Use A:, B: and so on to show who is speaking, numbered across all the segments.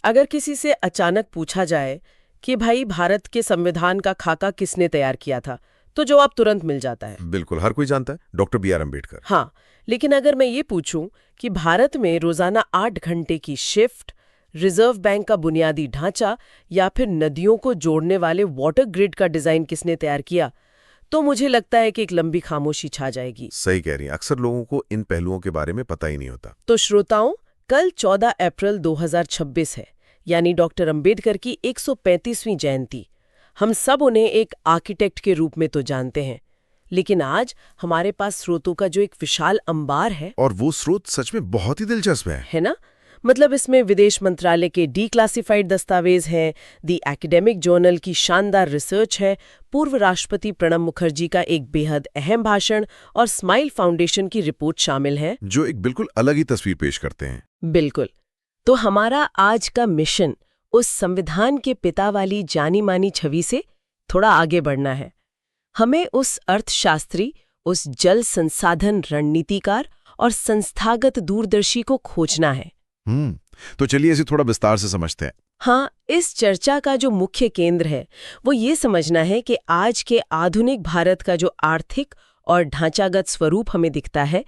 A: अगर किसी से अचानक पूछा जाए कि भाई भारत के संविधान का खाका किसने तैयार किया था, तो जवाब तुरंत मिल जाता है।
B: बिल्कुल, हर कोई जानता है, डॉक्टर बी आर अम्बेडकर।
A: हाँ, लेकिन अगर मैं ये पूछूं कि भारत में रोजाना 8 घंटे की शिफ्ट, रिजर्व बैंक का बुनियादी ढांचा या फिर नदियों को जोड़ने वाले वाटर ग्रिड का डिजाइन किसने तैयार किया, तो मुझे लगता है कि एक लंबी खामोशी छा जाएगी।
B: सही कह रही हैं, अक्सर लोगों को इन पहलुओं के बारे में पता ही नहीं होता।
A: तो श्रोताओं, कल 14 अप्रैल 2026 है, यानी डॉक्टर अंबेडकर की 135वीं जयंती। हम सब उन्हें एक आर्किटेक्ट के रूप में तो जानते हैं, लेकिन आज हमारे पास स्रोतों का जो एक विशाल अंबार है,
B: और वो स्रोत सच में बहुत ही दिलचस्प
A: है ना? मतलब इसमें विदेश मंत्रालय के डीक्लासिफाइड दस्तावेज हैं, दी एकेडमिक जर्नल की शानदार रिसर्च है, पूर्व राष्ट्रपति प्रणब मुखर्जी का एक बेहद अहम भाषण और स्माइल फाउंडेशन की रिपोर्ट शामिल है,
B: जो एक बिल्कुल अलग ही तस्वीर पेश करते हैं।
A: बिल्कुल। तो हमारा आज का मिशन उस संविधान के पिता वाली जानी मानी छवि से थोड़ा आगे बढ़ना है। हमें उस अर्थशास्त्री, उस जल संसाधन रणनीतिकार और संस्थागत दूरदर्शी को खोजना है।
B: तो चलिए इसे थोड़ा विस्तार से समझते हैं।
A: हाँ, इस चर्चा का जो मुख्य केंद्र है वो ये समझना है कि आज के आधुनिक भारत का जो आर्थिक और ढांचागत स्वरूप हमें दिखता है,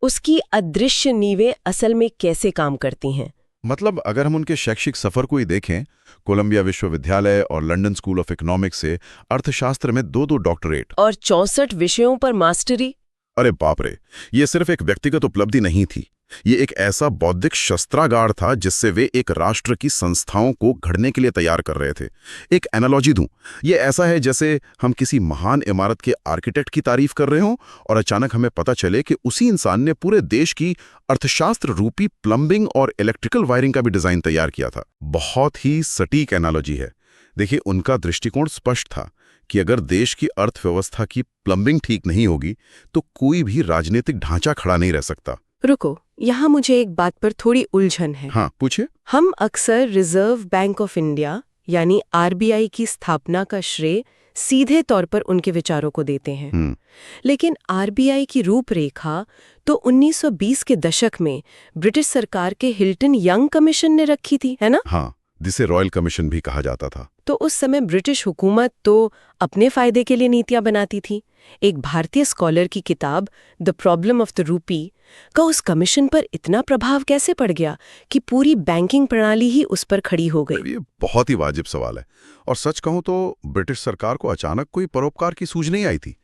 A: उसकी अदृश्य नींवें असल में कैसे काम करती हैं।
B: मतलब अगर हम उनके शैक्षिक सफर को ही देखें, कोलंबिया विश्वविद्यालय और लंदन स्कूल ऑफ इकोनॉमिक्स से अर्थशास्त्र में 2 डॉक्टरेट
A: और 64 विषयों पर मास्टरी।
B: अरे बाप रे, ये सिर्फ एक व्यक्तिगत उपलब्धि नहीं थी, ये एक ऐसा बौद्धिक शस्त्रागार था जिससे वे एक राष्ट्र की संस्थाओं को घड़ने के लिए तैयार कर रहे थे। एक एनालॉजी दूं, ये ऐसा है जैसे हम किसी महान इमारत के आर्किटेक्ट की तारीफ कर रहे हों और अचानक हमें पता चले कि उसी इंसान ने पूरे देश की अर्थशास्त्र रूपी प्लम्बिंग और इलेक्ट्रिकल वायरिंग का भी डिजाइन तैयार किया था। बहुत ही सटीक एनालॉजी है। देखिए, उनका दृष्टिकोण स्पष्ट था कि अगर देश की अर्थव्यवस्था की प्लम्बिंग ठीक नहीं होगी तो कोई भी राजनीतिक ढांचा खड़ा नहीं रह सकता।
A: रुको, यहाँ मुझे एक बात पर थोड़ी उलझन है।
B: हाँ, पूछिए।
A: हम अक्सर रिजर्व बैंक ऑफ इंडिया यानी आरबीआई की स्थापना का श्रेय सीधे तौर पर उनके विचारों को देते हैं, लेकिन आरबीआई की रूपरेखा तो 1920 के दशक में ब्रिटिश सरकार के हिल्टन यंग कमीशन ने रखी थी, है ना?
B: हाँ, जिसे रॉयल कमीशन भी कहा जाता था।
A: तो उस समय ब्रिटिश हुकूमत तो अपने फायदे के लिए नीतियां बनाती थी। एक भारतीय स्कॉलर की किताब the problem of the rupee का उस कमीशन पर इतना प्रभाव कैसे पड़ गया कि पूरी बैंकिंग प्रणाली ही उस पर खड़ी हो गई?
B: ये बहुत ही वाजिब सवाल है, और सच कहूं तो ब्रिटिश सरकार को अचानक कोई परोपकार की सूझ नहीं आई थी।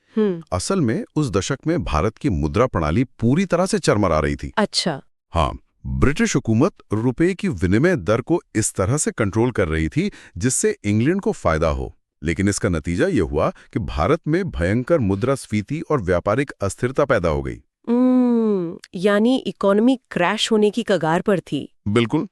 B: असल में उस दशक में भारत की मुद्रा प्रणाली पूरी तरह से चरमरा रही थी।
A: अच्छा।
B: हाँ, ब्रिटिश हुकूमत रुपए की विनिमय दर को इस तरह से कंट्रोल कर रही थी जिससे इंग्लैंड को फायदा हो, लेकिन इसका नतीजा ये हुआ कि भारत में भयंकर मुद्रास्फीति और व्यापारिक अस्थिरता पैदा हो गई।
A: यानी इकोनॉमी क्रैश होने की कगार पर थी।
B: बिल्कुल।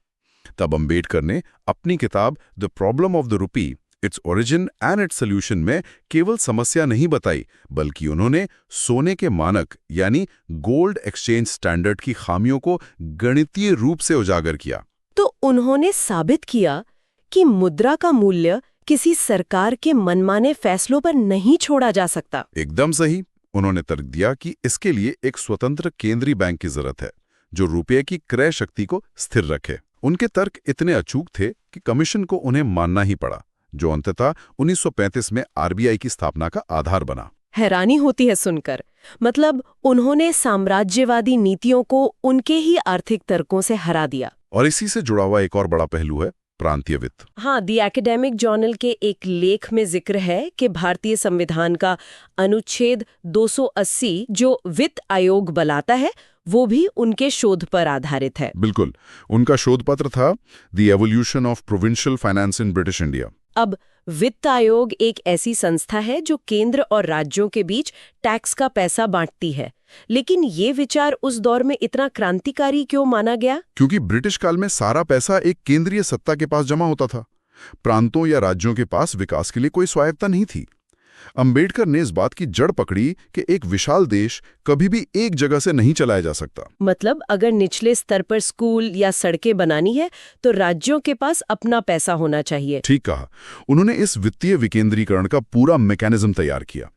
B: तब अंबेडकर ने अपनी किताब the problem of the rupee, its origin and its solution में केवल समस्या नहीं बताई, बल्कि उन्होंने सोने के मानक यानी गोल्ड एक्सचेंज स्टैंडर्ड की खामियों को गणितीय रूप से उजागर किया।
A: तो उन्होंने साबित किया कि मुद्रा का मूल्य किसी सरकार के मनमाने फैसलों पर नहीं छोड़ा जा सकता।
B: एकदम सही। उन्होंने तर्क दिया कि इसके लिए एक स्वतंत्र केंद्रीय बैंक की जरूरत है जो रुपये की क्रय शक्ति को स्थिर रखे। उनके तर्क इतने अचूक थे कि कमीशन को उन्हें मानना ही पड़ा, जो अंततः 1935 में आरबीआई की स्थापना का आधार बना।
A: हैरानी होती है सुनकर। मतलब उन्होंने साम्राज्यवादी नीतियों को उनके ही आर्थिक तर्कों से हरा दिया।
B: और इसी से जुड़ा हुआ एक और बड़ा पहलू है प्रांतीय वित्त।
A: हाँ, दी एकेडमिक जर्नल के एक लेख में जिक्र है कि भारतीय संविधान का अनुच्छेद 280 जो वित्त आयोग बनाता है वो भी उनके शोध पर आधारित है।
B: बिल्कुल, उनका शोध पत्र था the evolution of provincial finance in British India.
A: अब वित्त आयोग एक ऐसी संस्था है जो केंद्र और राज्यों के बीच टैक्स का पैसा बांटती है, लेकिन ये विचार उस दौर में इतना क्रांतिकारी क्यों माना गया?
B: क्योंकि ब्रिटिश काल में सारा पैसा एक केंद्रीय सत्ता के पास जमा होता था। प्रांतों या राज्यों के पास विकास के लिए कोई स्वायत्तता नहीं थी। अंबेडकर ने इस बात की जड़ पकड़ी कि एक विशाल देश कभी भी एक जगह से नहीं चलाया जा सकता।
A: मतलब अगर निचले स्तर पर स्कूल या सड़कें बनानी है तो राज्यों के पास अपना पैसा होना चाहिए।
B: ठीक कहा। उन्होंने इस वित्तीय विकेंद्रीकरण का पूरा मैकेनिज्म तैयार किया।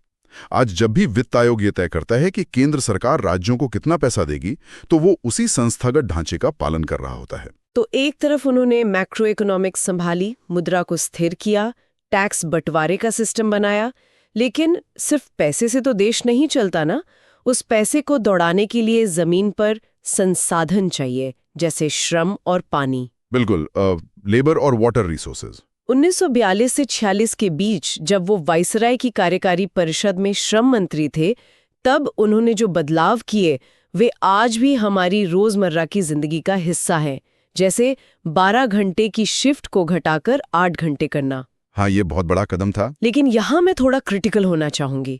B: आज जब भी वित्त आयोग ये तय करता है कि केंद्र सरकार राज्यों को कितना पैसा देगी, तो वो उसी संस्थागत ढांचे का पालन कर रहा होता है।
A: तो एक तरफ उन्होंने मैक्रो इकोनॉमिक्स संभाली, मुद्रा को स्थिर किया, टैक्स बंटवारे का सिस्टम बनाया, लेकिन सिर्फ पैसे से तो देश नहीं चलता ना। उस पैसे को दौड़ाने के लिए जमीन पर संसाधन चाहिए, जैसे श्रम और पानी।
B: बिल्कुल, लेबर और वाटर रिसोर्सेज।
A: 1942 से 46 के बीच जब वो वाइसराय की कार्यकारी परिषद में श्रम मंत्री थे, तब उन्होंने जो बदलाव किए वे आज भी हमारी रोजमर्रा की जिंदगी का हिस्सा है। जैसे 12 घंटे की शिफ्ट को घटाकर 8 घंटे करना।
B: हाँ, ये बहुत बड़ा कदम था।
A: लेकिन यहाँ मैं थोड़ा क्रिटिकल होना चाहूंगी।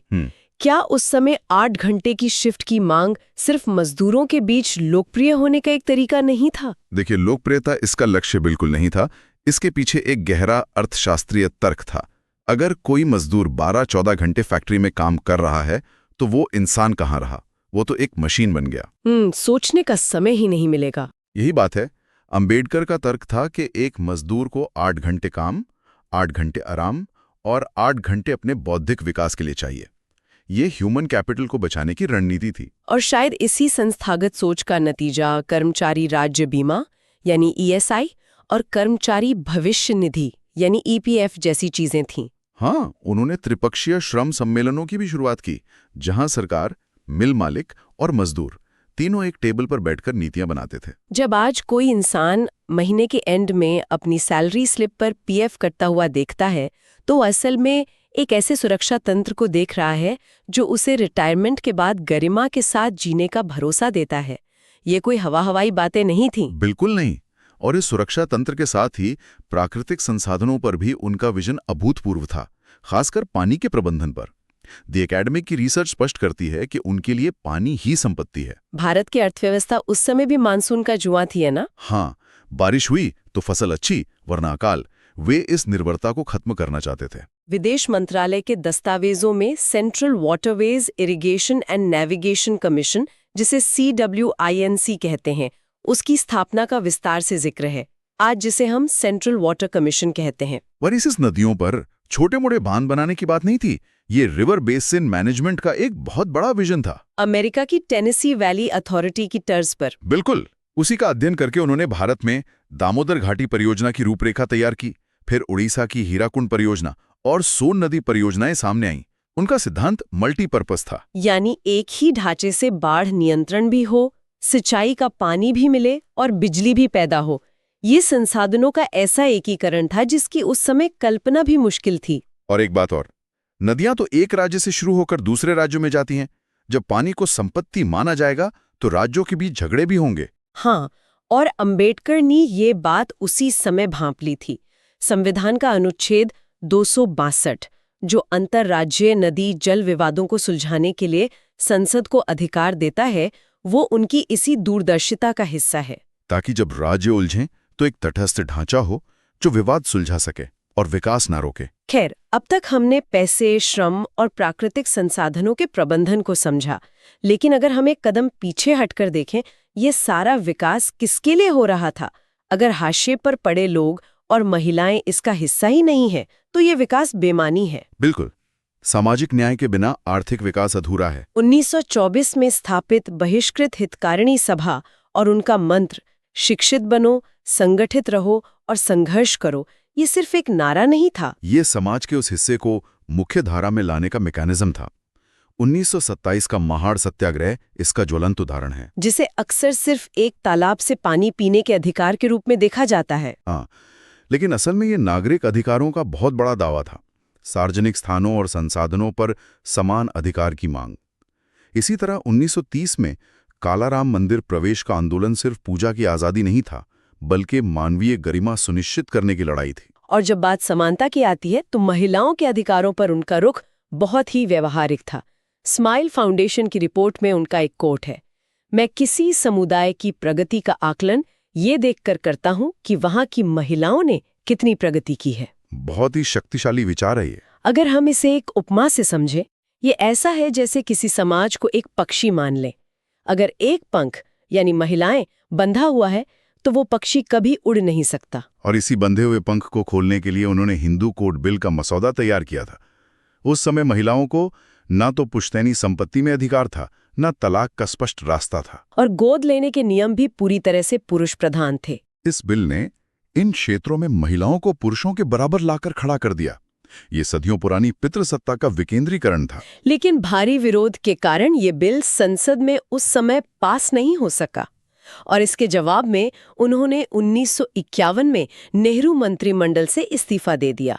A: क्या उस समय 8 घंटे की शिफ्ट की मांग सिर्फ मजदूरों के बीच लोकप्रिय होने का एक तरीका नहीं था?
B: देखिए, लोकप्रियता इसका लक्ष्य बिल्कुल नहीं था। इसके पीछे एक गहरा अर्थशास्त्रीय तर्क था। अगर कोई मजदूर 12-14 घंटे फैक्ट्री में काम कर रहा है तो वो इंसान कहाँ रहा, वो तो एक मशीन बन गया।
A: सोचने का समय ही नहीं मिलेगा।
B: यही बात है। अंबेडकर का तर्क था कि एक मजदूर को 8 घंटे काम, 8 घंटे आराम और 8 घंटे अपने बौद्धिक विकास के लिए चाहिए। ये ह्यूमन कैपिटल को बचाने की रणनीति थी।
A: और शायद इसी संस्थागत सोच का नतीजा कर्मचारी राज्य बीमा यानी ESI और कर्मचारी भविष्य निधि यानी EPF जैसी चीजें थीं।
B: हाँ, उन्होंने त्रिपक्षीय श्रम सम्मेलनों की भी शुरुआत की, जहां सरकार, मिल मालिक और मजदूर तीनों एक टेबल पर बैठकर नीतियां बनाते थे।
A: जब आज कोई इंसान महीने के एंड में अपनी सैलरी स्लिप पर PF कटता हुआ देखता है, तो असल में एक ऐसे सुरक्षा तंत्र को देख रहा है जो उसे रिटायरमेंट के बाद गरिमा के साथ जीने का भरोसा देता है। ये कोई हवाई बातें नहीं थीं।
B: बिल्कुल नहीं। और इस सुरक्षा तंत्र के साथ ही प्राकृतिक संसाधनों पर भी उनका विजन अभूतपूर्व था, खासकर पानी के प्रबंधन पर। द एकेडमिक की रिसर्च स्पष्ट करती है कि उनके लिए पानी ही संपत्ति है।
A: भारत की अर्थव्यवस्था उस समय भी मानसून का जुआ थी, है ना?
B: हाँ, बारिश हुई तो फसल अच्छी, वरना अकाल। वे इस निर्भरता को खत्म करना चाहते थे।
A: विदेश मंत्रालय के दस्तावेजों में central waterways irrigation and navigation commission, जिसे CWINC कहते हैं, उसकी स्थापना का विस्तार से जिक्र है, आज जिसे हम सेंट्रल वाटर कमीशन कहते हैं।
B: वरिस नदियों पर छोटे मोटे बांध बनाने की बात नहीं थी। ये रिवर बेसिन मैनेजमेंट का एक बहुत बड़ा विजन था।
A: अमेरिका की टेनेसी वैली अथॉरिटी की तर्ज पर।
B: बिल्कुल, उसी का अध्ययन करके उन्होंने भारत में दामोदर घाटी परियोजना की रूपरेखा तैयार की। फिर उड़ीसा की हीराकुंड परियोजना और सोन नदी परियोजनाएं सामने आईं। उनका सिद्धांत मल्टीपर्पज था,
A: यानी एक ही ढांचे से बाढ़ नियंत्रण भी हो, सिंचाई का पानी भी मिले और बिजली भी पैदा हो। ये संसाधनों का ऐसा एकीकरण था जिसकी उस समय कल्पना भी मुश्किल थी।
B: और एक बात और, नदियां तो एक राज्य से शुरू होकर दूसरे राज्यों में जाती हैं। जब पानी को संपत्ति माना जाएगा तो राज्यों के बीच झगड़े भी होंगे।
A: हाँ, और अंबेडकर ने ये बात उसी समय भांप ली थी। संविधान का अनुच्छेद 262, जो अंतर्राज्यीय नदी जल विवादों को सुलझाने के लिए संसद को अधिकार देता है, वो उनकी इसी दूरदर्शिता का हिस्सा है,
B: ताकि जब राज्य उलझें तो एक तटस्थ ढांचा हो जो विवाद सुलझा सके और विकास ना रोके।
A: खैर, अब तक हमने पैसे, श्रम और प्राकृतिक संसाधनों के प्रबंधन को समझा, लेकिन अगर हम एक कदम पीछे हटकर देखें, ये सारा विकास किसके लिए हो रहा था? अगर हाशिए पर पड़े लोग और महिलाएं इसका हिस्सा ही नहीं है, तो ये विकास बेमानी है।
B: बिल्कुल, सामाजिक न्याय के बिना आर्थिक विकास अधूरा है।
A: 1924 में स्थापित बहिष्कृत हितकारिणी सभा और उनका मंत्र शिक्षित बनो, संगठित रहो और संघर्ष करो, ये सिर्फ एक नारा नहीं था।
B: ये समाज के उस हिस्से को मुख्य धारा में लाने का मैकेनिज्म था। 1927 का महाड़ सत्याग्रह इसका ज्वलंत उदाहरण है,
A: जिसे अक्सर सिर्फ एक तालाब से पानी पीने के अधिकार के रूप में देखा जाता है।
B: हाँ, लेकिन असल में ये नागरिक अधिकारों का बहुत बड़ा दावा था। सार्वजनिक स्थानों और संसाधनों पर समान अधिकार की मांग। इसी तरह 1930 में कालाराम मंदिर प्रवेश का आंदोलन सिर्फ पूजा की आज़ादी नहीं था, बल्कि मानवीय गरिमा सुनिश्चित करने की लड़ाई थी।
A: और जब बात समानता की आती है, तो महिलाओं के अधिकारों पर उनका रुख बहुत ही व्यवहारिक था। स्माइल फाउंडेशन की रिपोर्ट में उनका एक कोट है, मैं किसी समुदाय की प्रगति का आकलन ये देखकर करता हूँ कि वहाँ की महिलाओं ने कितनी प्रगति की है।
B: बहुत ही शक्तिशाली विचार है ये।
A: अगर हम इसे एक उपमा से समझे, ये ऐसा है जैसे किसी समाज को एक पक्षी मान ले। अगर एक पंख यानी महिलाएं बंधा हुआ है, तो वो पक्षी कभी उड़ नहीं सकता।
B: और इसी बंधे हुए पंख को खोलने के लिए उन्होंने हिंदू कोड बिल का मसौदा तैयार किया था। उस समय महिलाओं को ना तो पुश्तैनी संपत्ति में अधिकार था, ना तलाक का स्पष्ट रास्ता था।
A: और गोद लेने के नियम भी पूरी तरह से पुरुष प्रधान थे।
B: इस बिल ने इन क्षेत्रों में महिलाओं को पुरुषों के बराबर लाकर खड़ा कर दिया। ये सदियों पुरानी पितृसत्ता का विकेंद्रीकरण था।
A: लेकिन भारी विरोध के कारण ये बिल संसद में उस समय पास नहीं हो सका और इसके जवाब में उन्होंने 1951 में नेहरू मंत्रिमंडल से इस्तीफा दे दिया।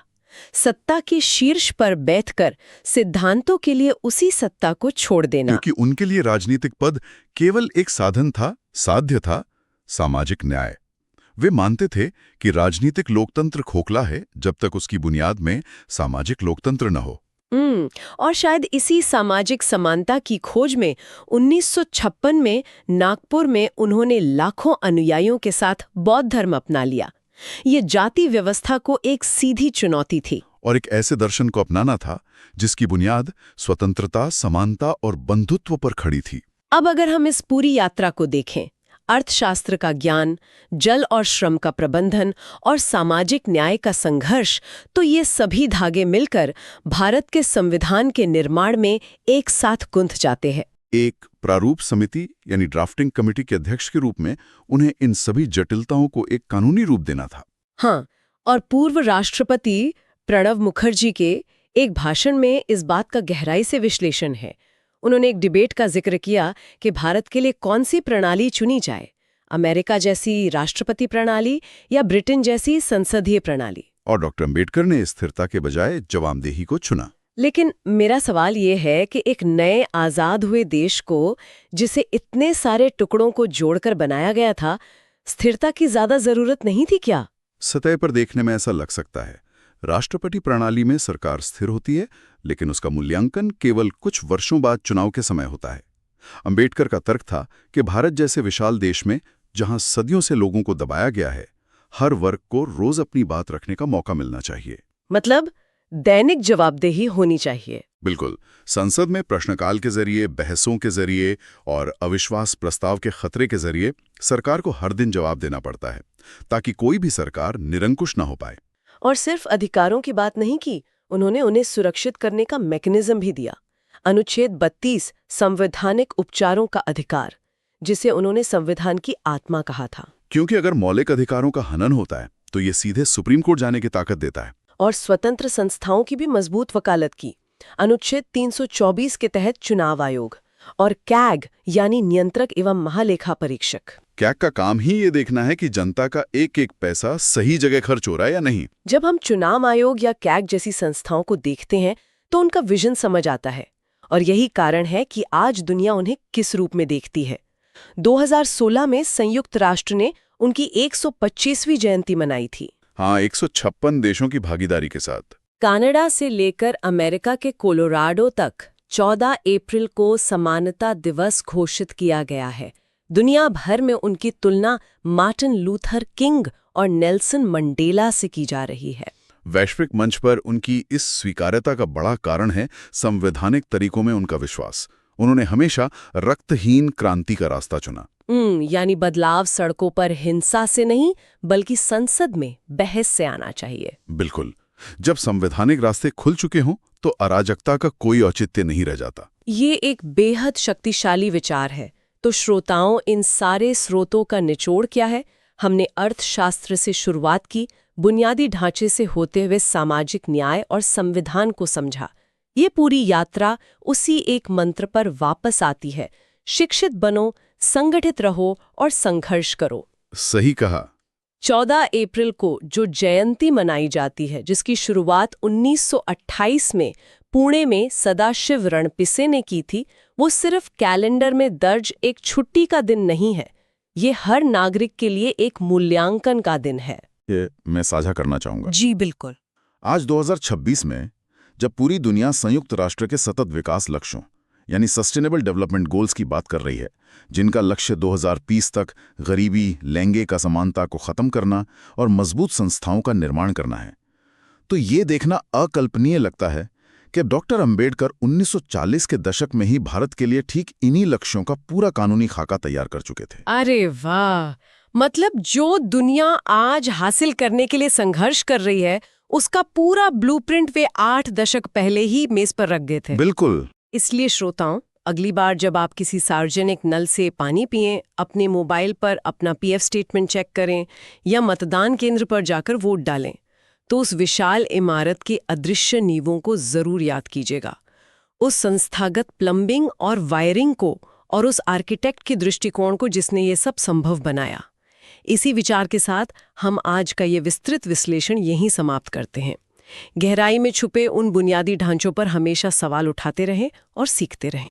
A: सत्ता के शीर्ष पर बैठकर सिद्धांतों के लिए उसी सत्ता को छोड़ देना।
B: क्योंकि उनके लिए राजनीतिक पद केवल एक साधन था, साध्य था सामाजिक न्याय। वे मानते थे कि राजनीतिक लोकतंत्र खोखला है जब तक उसकी बुनियाद में सामाजिक लोकतंत्र न हो।
A: और शायद इसी सामाजिक समानता की खोज में 1956 में नागपुर में उन्होंने लाखों अनुयायियों के साथ बौद्ध धर्म अपना लिया। ये जाति व्यवस्था को एक सीधी चुनौती थी
B: और एक ऐसे दर्शन को अपनाना था जिसकी बुनियाद स्वतंत्रता, समानता और बंधुत्व पर खड़ी थी।
A: अब अगर हम इस पूरी यात्रा को देखें, अर्थशास्त्र का ज्ञान, जल और श्रम का प्रबंधन और सामाजिक न्याय का संघर्ष, तो ये सभी धागे मिलकर भारत के संविधान के निर्माण में एक साथ गुंथ जाते हैं।
B: एक प्रारूप समिति यानी ड्राफ्टिंग कमेटी के अध्यक्ष के रूप में उन्हें इन सभी जटिलताओं को एक कानूनी रूप देना था।
A: हाँ, और पूर्व राष्ट्रपति प्रणब मुखर्जी के एक भाषण में इस बात का गहराई से विश्लेषण है। उन्होंने एक डिबेट का जिक्र किया कि भारत के लिए कौन सी प्रणाली चुनी जाए, अमेरिका जैसी राष्ट्रपति प्रणाली या ब्रिटेन जैसी संसदीय प्रणाली।
B: और डॉक्टर अंबेडकर ने स्थिरता के बजाय जवाबदेही को चुना।
A: लेकिन मेरा सवाल ये है कि एक नए आजाद हुए देश को, जिसे इतने सारे टुकड़ों को जोड़कर बनाया गया था, स्थिरता की ज्यादा जरूरत नहीं थी क्या?
B: सतह पर देखने में ऐसा लग सकता है। राष्ट्रपति प्रणाली में सरकार स्थिर होती है, लेकिन उसका मूल्यांकन केवल कुछ वर्षों बाद चुनाव के समय होता है। अंबेडकर का तर्क था कि भारत जैसे विशाल देश में, जहां सदियों से लोगों को दबाया गया है, हर वर्ग को रोज अपनी बात रखने का मौका मिलना चाहिए।
A: मतलब दैनिक जवाबदेही होनी चाहिए।
B: बिल्कुल। संसद में प्रश्नकाल के जरिए, बहसों के जरिए और अविश्वास प्रस्ताव के खतरे के जरिए सरकार को हर दिन जवाब देना पड़ता है, ताकि कोई भी सरकार निरंकुश न हो पाए।
A: और सिर्फ अधिकारों की बात नहीं की, उन्होंने उन्हें सुरक्षित करने का मैकेनिज्म भी दिया। अनुच्छेद 32 संवैधानिक उपचारों का अधिकार, जिसे उन्होंने संविधान की आत्मा कहा था।
B: क्योंकि अगर मौलिक अधिकारों का हनन होता है तो ये सीधे सुप्रीम कोर्ट जाने की ताकत देता है।
A: और स्वतंत्र संस्थाओं की भी मजबूत वकालत की। अनुच्छेद 324 के तहत चुनाव आयोग और कैग यानी नियंत्रक एवं महालेखा परीक्षक।
B: कैग का काम ही ये देखना है कि जनता का एक एक पैसा सही जगह खर्च हो रहा है या नहीं।
A: जब हम चुनाव आयोग या कैग जैसी संस्थाओं को देखते हैं तो उनका विजन समझ आता है, और यही कारण है कि आज दुनिया उन्हें किस रूप में देखती है। 2016 में संयुक्त राष्ट्र ने उनकी 125वीं जयंती मनाई थी।
B: हाँ, 156 देशों की भागीदारी के साथ।
A: कनाडा से लेकर अमेरिका के कोलोराडो तक 14 अप्रैल को समानता दिवस घोषित किया गया है। दुनिया भर में उनकी तुलना मार्टिन लूथर किंग और नेल्सन मंडेला से की जा रही है।
B: वैश्विक मंच पर उनकी इस स्वीकार्यता का बड़ा कारण है संवैधानिक तरीकों में उनका विश्वास। उन्होंने हमेशा रक्तहीन क्रांति का रास्ता चुना।
A: यानी बदलाव सड़कों पर हिंसा से नहीं, बल्कि संसद में बहस से आना चाहिए।
B: बिल्कुल। जब संवैधानिक रास्ते खुल चुके हों तो अराजकता का कोई औचित्य नहीं रह जाता।
A: ये एक बेहद शक्तिशाली विचार है। तो श्रोताओं, इन सारे स्रोतों का निचोड़ क्या है? हमने अर्थशास्त्र से शुरुआत की, बुनियादी ढांचे से होते हुए सामाजिक न्याय और संविधान को समझा। ये पूरी यात्रा उसी एक मंत्र पर वापस आती है: शिक्षित बनो, संगठित रहो और संघर्ष करो।
B: सही कहा।
A: 14 अप्रैल को जो जयंती मनाई जाती है, जिसकी शुरुआत 1928 में पुणे में सदाशिव रणपिसे ने की थी, वो सिर्फ कैलेंडर में दर्ज एक छुट्टी का दिन नहीं है। ये हर नागरिक के लिए एक मूल्यांकन का दिन है।
B: ये मैं साझा करना चाहूंगा।
A: जी बिल्कुल।
B: आज 2026 में जब पूरी दुनिया संयुक्त राष्ट्र के सतत विकास लक्ष्यों यानी सस्टेनेबल डेवलपमेंट गोल्स की बात कर रही है, जिनका लक्ष्य 2030 तक गरीबी, लैंगिक असमानता को खत्म करना और मजबूत संस्थाओं का निर्माण करना है, तो ये देखना अकल्पनीय लगता है कि डॉक्टर अंबेडकर 1940 के दशक में ही भारत के लिए ठीक इन्हीं लक्ष्यों का पूरा कानूनी खाका तैयार कर चुके थे।
A: अरे वाह! मतलब जो दुनिया आज हासिल करने के लिए संघर्ष कर रही है, उसका पूरा ब्लूप्रिंट वे 8 दशक पहले ही मेज पर रख गए थे।
B: बिल्कुल।
A: इसलिए श्रोताओं, अगली बार जब आप किसी सार्वजनिक नल से पानी पिएं, अपने मोबाइल पर अपना पीएफ स्टेटमेंट चेक करें या मतदान केंद्र पर जाकर वोट डालें, तो उस विशाल इमारत की अदृश्य नींवों को जरूर याद कीजिएगा। उस संस्थागत प्लम्बिंग और वायरिंग को और उस आर्किटेक्ट के दृष्टिकोण को जिसने ये सब संभव बनाया। इसी विचार के साथ हम आज का ये विस्तृत विश्लेषण यहीं समाप्त करते हैं। गहराई में छुपे उन बुनियादी ढांचों पर हमेशा सवाल उठाते रहें और सीखते रहें।